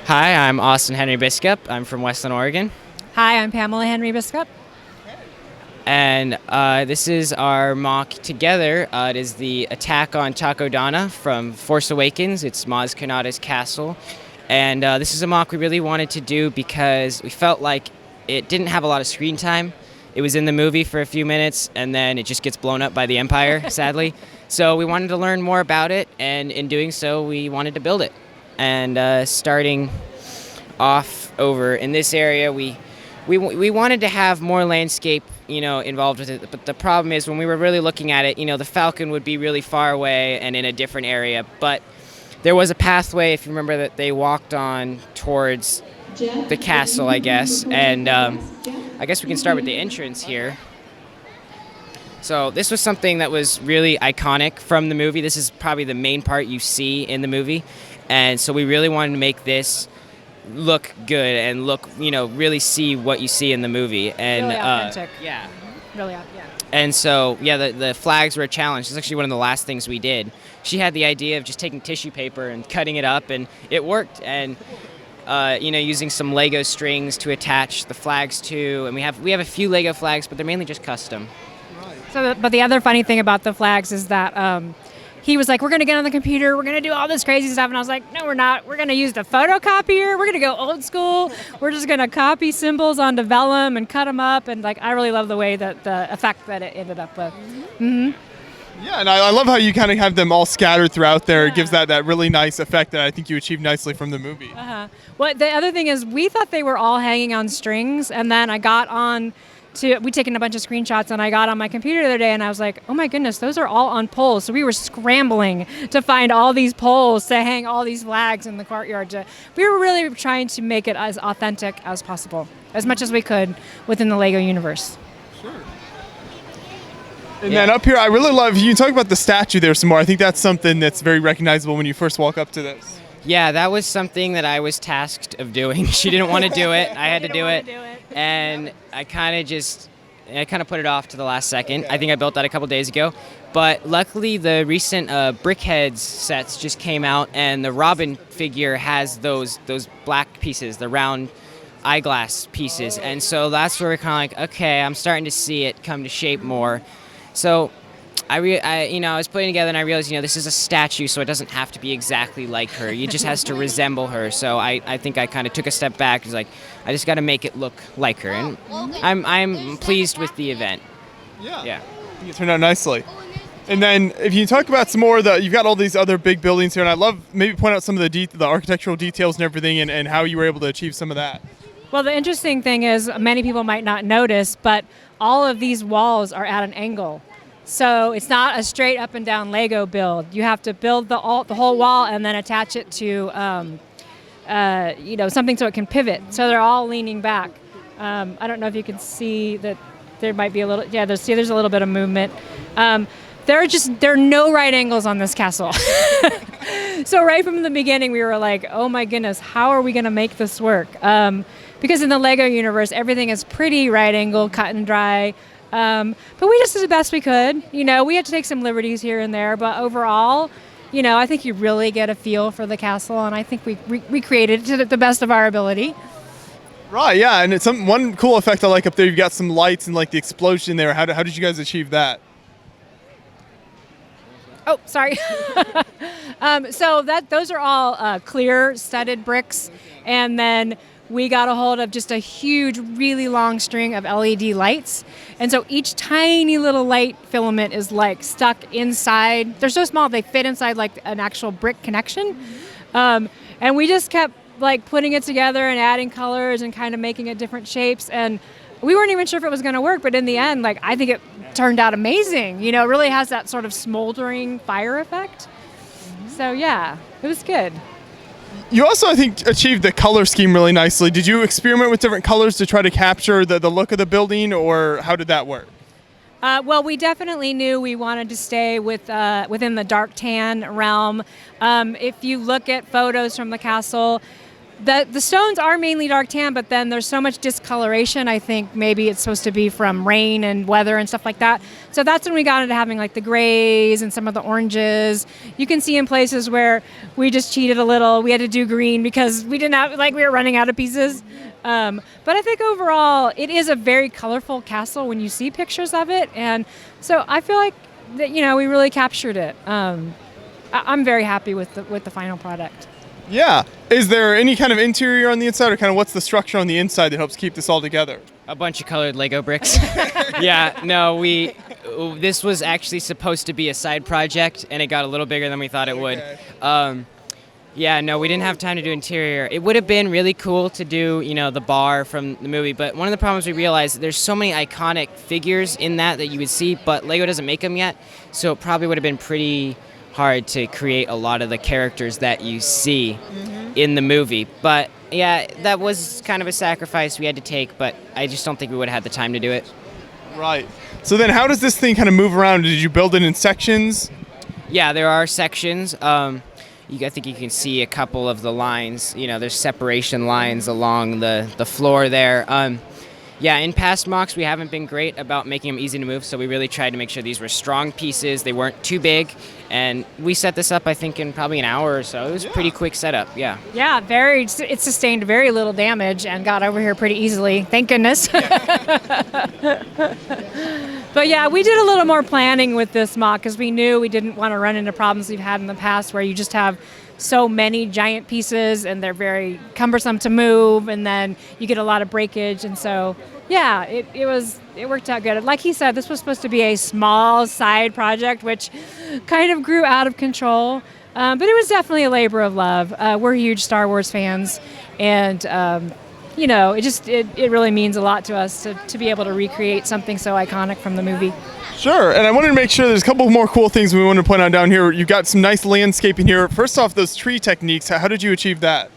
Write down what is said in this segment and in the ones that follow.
Hi, I'm Austen Henry-Biskup. I'm from Westland, Oregon. Hi, I'm Pamela Henry-Biskup. And this is our mock together. It is the attack on Takodana from Force Awakens. It's Maz Kanata's castle. And this is a mock we really wanted to do because we felt like it didn't have a lot of screen time. It was in the movie for a few minutes, and then it just gets blown up by the Empire, sadly. So we wanted to learn more about it, and in doing so, we wanted to build it. And starting off over in this area, we wanted to have more landscape, involved with it. But the problem is when we were really looking at it, the Falcon would be really far away and in a different area. But there was a pathway, if you remember, that they walked on towards the castle, I guess. And I guess we can start with the entrance here. So this was something that was really iconic from the movie. This is probably the main part you see in the movie. And so we really wanted to make this look good and look, really see what you see in the movie. And Really authentic. yeah. Really, yeah. And so, the flags were a challenge. It's actually one of the last things we did. She had the idea of just taking tissue paper and cutting it up, and it worked. And using some Lego strings to attach the flags to, and we have a few Lego flags, but they're mainly just custom. But the other funny thing about the flags is that he was like, we're going to get on the computer, we're going to do all this crazy stuff. And I was like, no, we're not. We're going to use the photocopier. We're going to go old school. We're just going to copy symbols onto vellum and cut them up. And I really love the way that the effect that it ended up with. Mm-hmm. Yeah, and I love how you kind of have them all scattered throughout there. Yeah. It gives that really nice effect that I think you achieved nicely from the movie. Uh-huh. Well, the other thing is we thought they were all hanging on strings. And then I got on we'd taken a bunch of screenshots, and I got on my computer the other day, and I was like, oh my goodness, those are all on poles. So we were scrambling to find all these poles to hang all these flags in the courtyard. We were really trying to make it as authentic as possible, as much as we could within the Lego universe. Sure. And then up here, I really love, you talk about the statue there some more. I think that's something that's very recognizable when you first walk up to this. Yeah, that was something that I was tasked of doing. She didn't want to do it. I had to do it. And I kind of put it off to the last second. I think I built that a couple days ago. But luckily, the recent Brickheads sets just came out, and the Robin figure has those black pieces, the round eyeglass pieces. And so that's where we're kind of like, okay, I'm starting to see it come to shape more. So I was putting together, and I realized, this is a statue, so it doesn't have to be exactly like her. It just has to resemble her. So I think I kind of took a step back. It's like, I just got to make it look like her, and I'm pleased with the event. Yeah. Yeah. I think it turned out nicely. And then if you talk about some more, you've got all these other big buildings here, and I'd love maybe point out some of the architectural details and everything, and how you were able to achieve some of that. Well, the interesting thing is many people might not notice, but all of these walls are at an angle. So it's not a straight up and down Lego build. You have to build the whole wall and then attach it to something so it can pivot. So they're all leaning back. I don't know if you can see that there might be a little. Yeah, there's a little bit of movement. There are no right angles on this castle. So right from the beginning, we were like, oh my goodness, how are we going to make this work? Because in the Lego universe, everything is pretty right angle, cut and dry. But we just did the best we could. We had to take some liberties here and there, but overall, I think you really get a feel for the castle, and I think we created it to the best of our ability. Right, yeah, and it's one cool effect I like up there. You've got some lights and like the explosion there. How did you guys achieve that? Oh, sorry. So those are all clear studded bricks, and then we got a hold of just a huge, really long string of LED lights. And so each tiny little light filament is stuck inside. They're so small, they fit inside an actual brick connection. And we just kept putting it together and adding colors and kind of making it different shapes. And we weren't even sure if it was going to work, but in the end, I think it turned out amazing. It really has that sort of smoldering fire effect. So yeah, it was good. You also, I think, achieved the color scheme really nicely. Did you experiment with different colors to try to capture the look of the building, or how did that work? Well, we definitely knew we wanted to stay within the dark tan realm. If you look at photos from the castle, The stones are mainly dark tan, but then there's so much discoloration. I think maybe it's supposed to be from rain and weather and stuff like that. So that's when we got into having like the grays and some of the oranges. You can see in places where we just cheated a little. We had to do green because we didn't have, like, we were running out of pieces. But I think overall it is a very colorful castle when you see pictures of it. And so I feel like that, we really captured it. I'm very happy with the final product. Yeah. Is there any kind of interior on the inside, or kind of what's the structure on the inside that helps keep this all together? A bunch of colored Lego bricks. Yeah, no, this was actually supposed to be a side project, and it got a little bigger than we thought it would. Yeah, no, we didn't have time to do interior. It would have been really cool to do, the bar from the movie, but one of the problems we realized, there's so many iconic figures in that you would see, but Lego doesn't make them yet, so it probably would have been pretty hard to create a lot of the characters that you see in the movie. But yeah, that was kind of a sacrifice we had to take, but I just don't think we would have had the time to do it. Right. So then how does this thing kind of move around? Did you build it in sections? Yeah, there are sections. I think you can see a couple of the lines. There's separation lines along the floor there. Yeah, in past mocks, we haven't been great about making them easy to move, so we really tried to make sure these were strong pieces, they weren't too big, and we set this up, I think, in probably an hour or so. It was a pretty quick setup, yeah. Yeah, it sustained very little damage and got over here pretty easily, thank goodness. But yeah, we did a little more planning with this mock because we knew we didn't want to run into problems we've had in the past where you just have so many giant pieces and they're very cumbersome to move, and then you get a lot of breakage. And so yeah, it worked out good. Like he said, this was supposed to be a small side project which kind of grew out of control, but it was definitely a labor of love. We're huge Star Wars fans, and it really means a lot to us to be able to recreate something so iconic from the movie. Sure, and I wanted to make sure there's a couple more cool things we wanted to point out down here. You've got some nice landscaping here. First off, those tree techniques, how did you achieve that?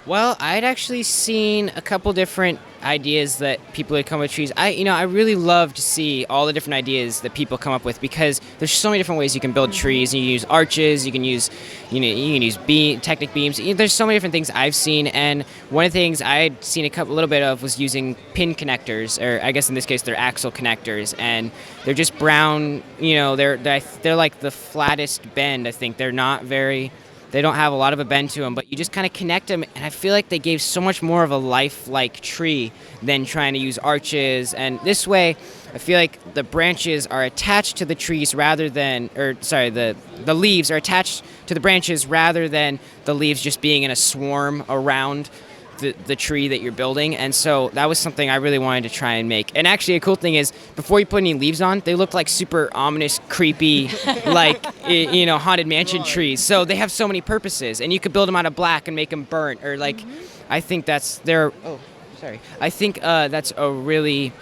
Well, I'd actually seen a couple different ideas that people had come with trees. I really love to see all the different ideas that people come up with, because there's so many different ways you can build trees. You can use arches, you can use Technic beams. There's so many different things I've seen, and one of the things I'd seen a little bit of was using pin connectors, or I guess in this case they're axle connectors, and they're just brown. They're like the flattest bend. I think they don't have a lot of a bend to them, but you just kind of connect them, and I feel like they gave so much more of a lifelike tree than trying to use arches. And this way, I feel like the branches are attached to the trees the leaves are attached to the branches rather than the leaves just being in a swarm around the tree that you're building. And so that was something I really wanted to try and make. And actually, a cool thing is, before you put any leaves on, they look like super ominous, creepy, haunted mansion trees. So they have so many purposes, and you could build them out of black and make them burnt, or I think that's a really,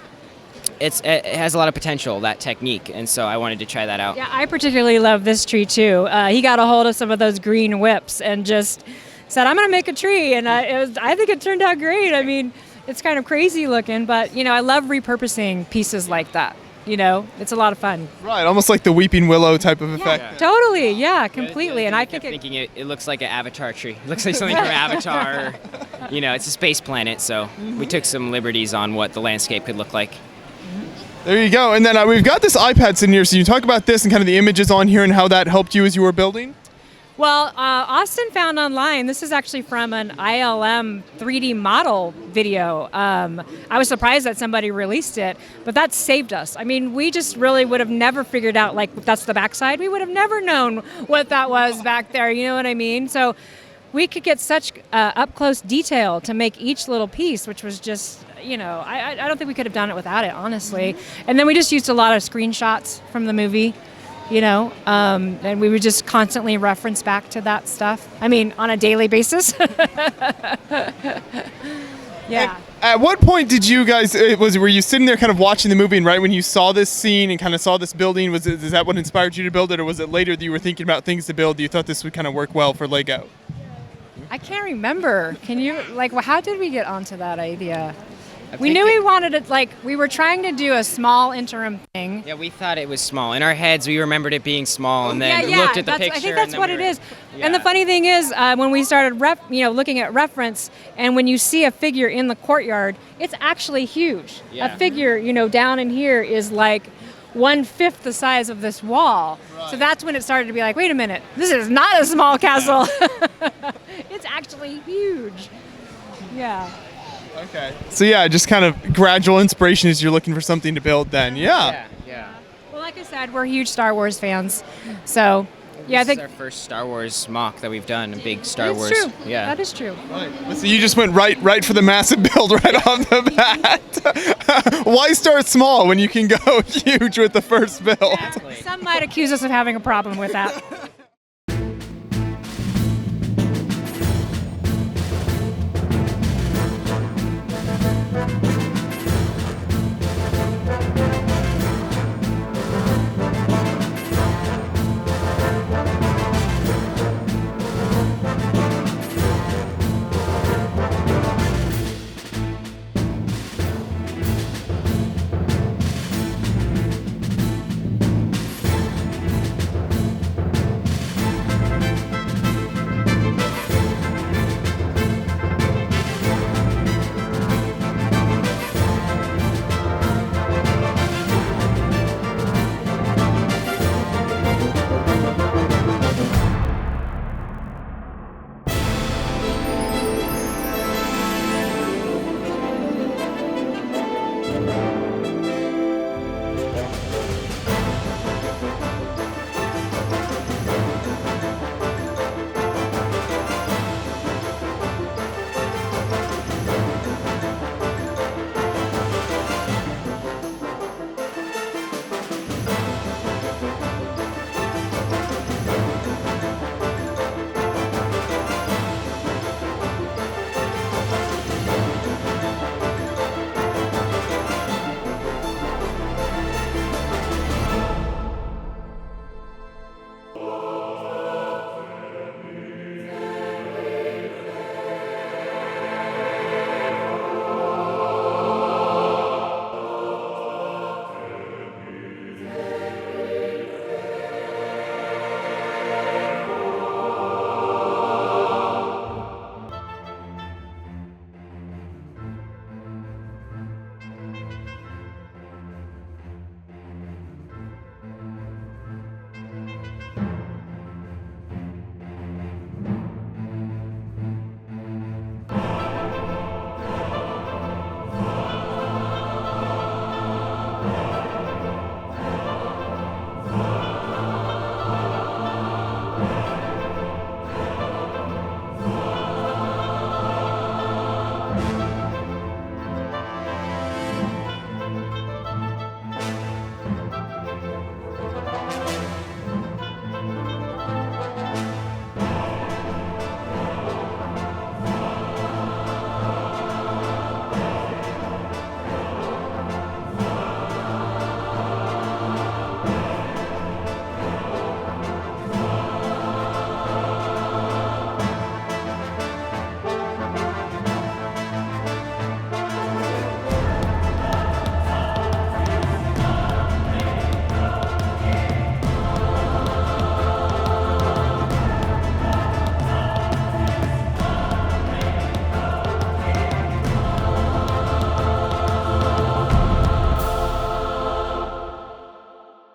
it has a lot of potential, that technique, and so I wanted to try that out. Yeah, I particularly love this tree too. He got a hold of some of those green whips and just said, I'm going to make a tree, and I think it turned out great. I mean, it's kind of crazy looking, but I love repurposing pieces like that. It's a lot of fun. Right, almost like the weeping willow type of effect. Yeah, totally, yeah, completely. And I think it looks like an Avatar tree. It looks like something from Avatar. It's a space planet, so we took some liberties on what the landscape could look like. There you go. And then we've got this iPad sitting here, so you talk about this and kind of the images on here and how that helped you as you were building? Well, Austen found online, this is actually from an ILM 3D model video. I was surprised that somebody released it, but that saved us. I mean, we just really would have never figured out, that's the backside. We would have never known what that was back there, you know what I mean? So we could get such up-close detail to make each little piece, which was just, I don't think we could have done it without it, honestly. And then we just used a lot of screenshots from the movie. And we would just constantly reference back to that stuff. I mean, on a daily basis. Yeah. At what point did you guys, were you sitting there kind of watching the movie, and right when you saw this scene and kind of saw this building, is that what inspired you to build it, or was it later that you were thinking about things to build, you thought this would kind of work well for Lego? I can't remember. Can you, how did we get onto that idea? We knew we wanted it, like, we were trying to do a small interim thing. Yeah, we thought it was small. In our heads, we remembered it being small, and then Yeah, looked at the that's, picture. I think that's and then what we it were- is. Yeah. And the funny thing is, when we started looking at reference, and when you see a figure in the courtyard, it's actually huge. Yeah. A figure, down in here is like 1/5 the size of this wall. So that's when it started to be like, wait a minute, this is not a small castle. It's actually huge. Yeah. Okay. So yeah, just kind of gradual inspiration as you're looking for something to build. Then yeah. Yeah. Well, like I said, we're huge Star Wars fans. So, yeah, I This is think our first Star Wars mock that we've done. A big Star it's Wars. true. Yeah. That is true. Right. So you just went right for the massive build right off the bat. Why start small when you can go huge with the first build? Some might accuse us of having a problem with that.